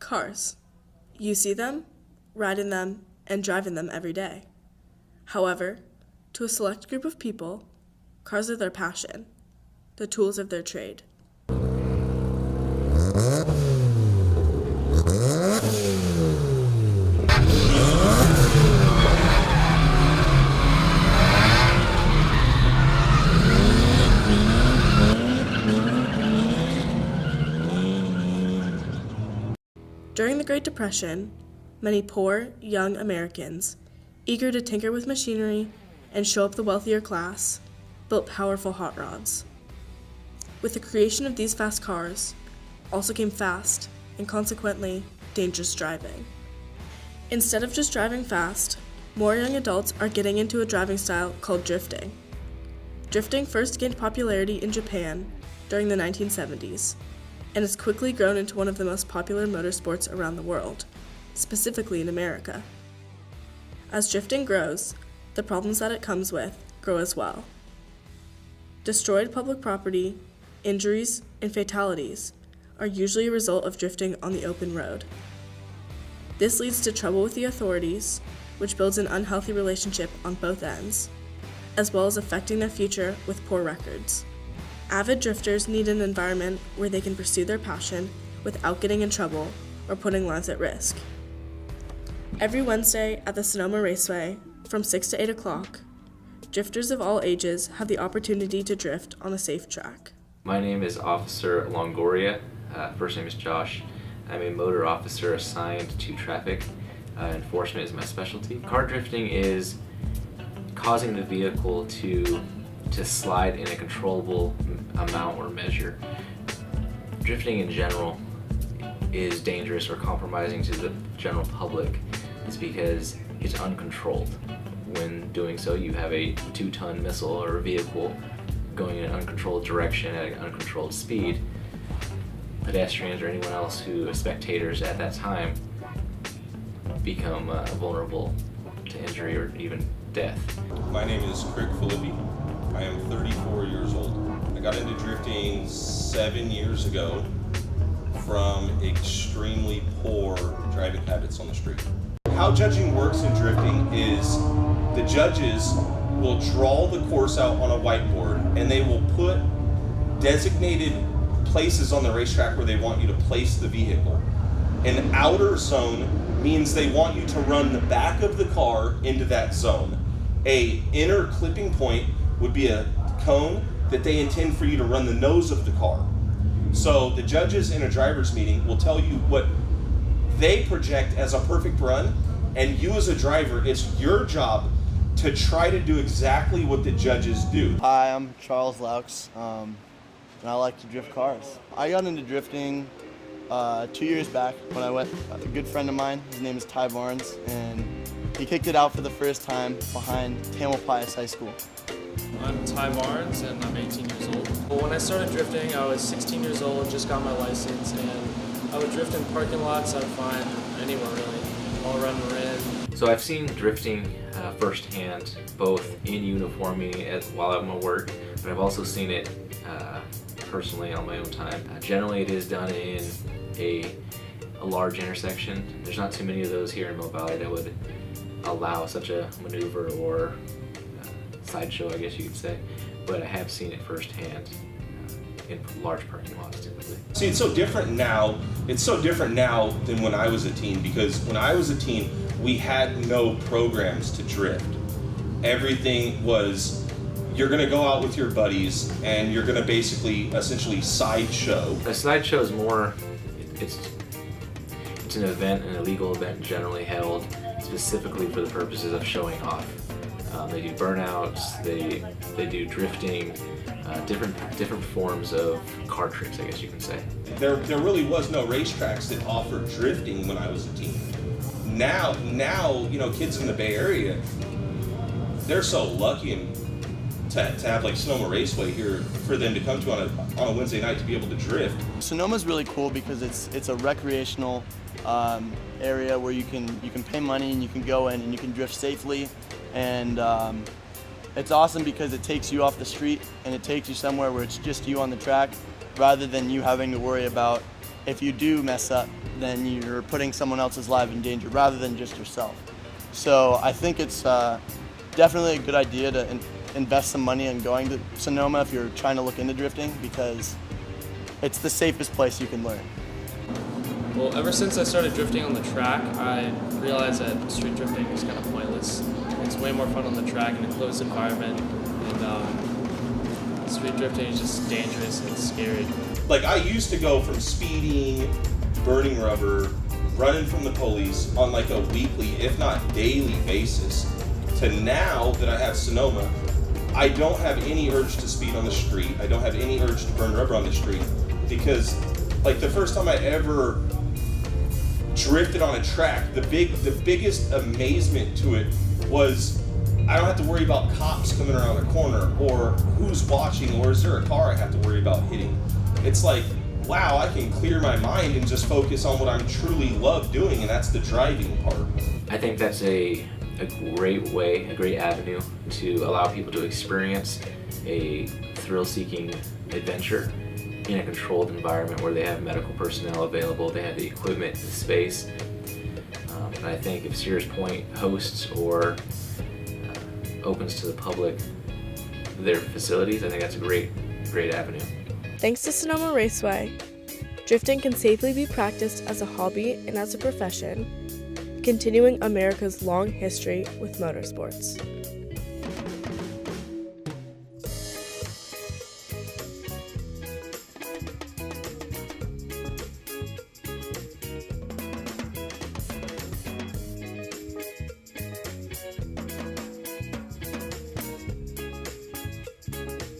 Cars. You see them, ride in them, and drive in them every day. However, to a select group of people, cars are their passion, the tools of their trade. During the Great Depression, many poor, young Americans, eager to tinker with machinery and show up the wealthier class, built powerful hot rods. With the creation of these fast cars, also came fast, and consequently, dangerous driving. Instead of just driving fast, more young adults are getting into a driving style called drifting. Drifting first gained popularity in Japan during the 1970s, and has quickly grown into one of the most popular motorsports around the world, specifically in America. As drifting grows, the problems that it comes with grow as well. Destroyed public property, injuries, and fatalities are usually a result of drifting on the open road. This leads to trouble with the authorities, which builds an unhealthy relationship on both ends, as well as affecting their future with poor records. Avid drifters need an environment where they can pursue their passion without getting in trouble or putting lives at risk. Every Wednesday at the Sonoma Raceway, from 6 to 8 o'clock, drifters of all ages have the opportunity to drift on a safe track. My name is Officer Longoria. First name is Josh. I'm a motor officer assigned to traffic. Enforcement is my specialty. Car drifting is causing the vehicle to slide in a controllable amount or measure. Drifting in general is dangerous or compromising to the general public. It's because it's uncontrolled. When doing so, you have a 2-ton missile or a vehicle going in an uncontrolled direction at an uncontrolled speed. Pedestrians or anyone else spectators at that time become vulnerable to injury or even death. My name is Craig Philippi. I am 34 years old. I got into drifting 7 years ago from extremely poor driving habits on the street. How judging works in drifting is the judges will draw the course out on a whiteboard and they will put designated places on the racetrack where they want you to place the vehicle. An outer zone means they want you to run the back of the car into that zone. A inner clipping point would be a cone that they intend for you to run the nose of the car. So the judges in a driver's meeting will tell you what they project as a perfect run, and you as a driver, it's your job to try to do exactly what the judges do. Hi, I'm Charles Laux, and I like to drift cars. I got into drifting 2 years back when I went with a good friend of mine. His name is Ty Barnes, and he kicked it out for the first time behind Tamalpais High School. I'm Ty Barnes and I'm 18 years old. Well, when I started drifting, I was 16 years old, just got my license, and I would drift in parking lots. I'd find anywhere really, all around Marin. So I've seen drifting firsthand, both in uniformity while I'm at work, but I've also seen it personally on my own time. Generally, it is done in a large intersection. There's not too many of those here in Mill Valley that would allow such a maneuver or sideshow, I guess you could say, but I have seen it firsthand in large parking lots typically. See, it's so different now. It's so different now than when I was a teen, because when I was a teen, we had no programs to drift. Everything was, you're gonna go out with your buddies and you're gonna basically, essentially sideshow. A sideshow is more, it's an event, an illegal event generally held specifically for the purposes of showing off. They do burnouts, they do drifting, different forms of car tricks, I guess you can say. There really was no racetracks that offered drifting when I was a teen. Now, you know, kids in the Bay Area, they're so lucky to have like Sonoma Raceway here for them to come to on a Wednesday night to be able to drift. Sonoma's really cool because it's a recreational area where you can pay money and you can go in and you can drift safely, and it's awesome because it takes you off the street and it takes you somewhere where it's just you on the track, rather than you having to worry about if you do mess up, then you're putting someone else's life in danger rather than just yourself. So I think it's definitely a good idea to invest some money in going to Sonoma if you're trying to look into drifting, because it's the safest place you can learn. Well, ever since I started drifting on the track, I realized that street drifting is kind of pointless. It's way more fun on the track in a closed environment, and street drifting is just dangerous and scary. Like, I used to go from speeding, burning rubber, running from the police on like a weekly, if not daily basis, to now that I have Sonoma, I don't have any urge to speed on the street. I don't have any urge to burn rubber on the street, because like the first time I ever drifted on a track, the biggest amazement to it was I don't have to worry about cops coming around the corner, or who's watching, or is there a car I have to worry about hitting. It's like, wow, I can clear my mind and just focus on what I truly love doing, and that's the driving part. I think that's a great way, a great avenue to allow people to experience a thrill-seeking adventure in a controlled environment where they have medical personnel available, they have the equipment, the space. And I think if Sears Point hosts or opens to the public their facilities, I think that's a great avenue. Thanks to Sonoma Raceway, drifting can safely be practiced as a hobby and as a profession, continuing America's long history with motorsports.